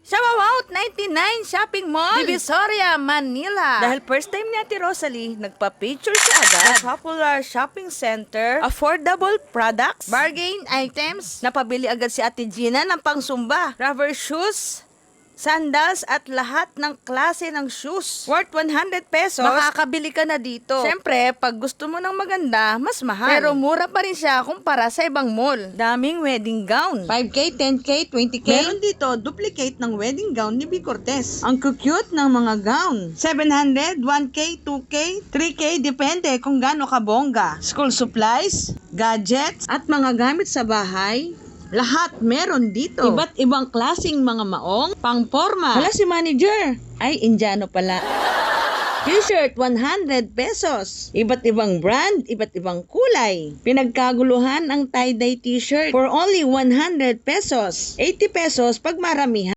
Sa Wawout 99 Shopping Mall, Divisoria, Manila. Dahil first time ni Ate Rosalie, nagpa-picture siya agad. The popular shopping center, affordable products, bargain items. Napabili agad si Ate Gina ng pangsumba, rubber shoes, sandals at lahat ng klase ng shoes. Worth 100 pesos, makakabili ka na dito. Siyempre, pag gusto mo ng maganda, mas mahal. Pero mura pa rin siya kumpara sa ibang mall. Daming wedding gown. 5K, 10K, 20K. Meron dito duplicate ng wedding gown ni B. Cortez. Ang cute ng mga gown. 700, 1K, 2K, 3K, depende kung gaano kabongga. School supplies, gadgets, at mga gamit sa bahay. Lahat meron dito. Iba't ibang klasing mga maong, pang-forma. Hala si manager. Ay, Indiano pala. T-shirt, 100 pesos. Iba't ibang brand, iba't ibang kulay. Pinagkaguluhan ang tie-dye t-shirt for only 100 pesos. 80 pesos pag maramihan.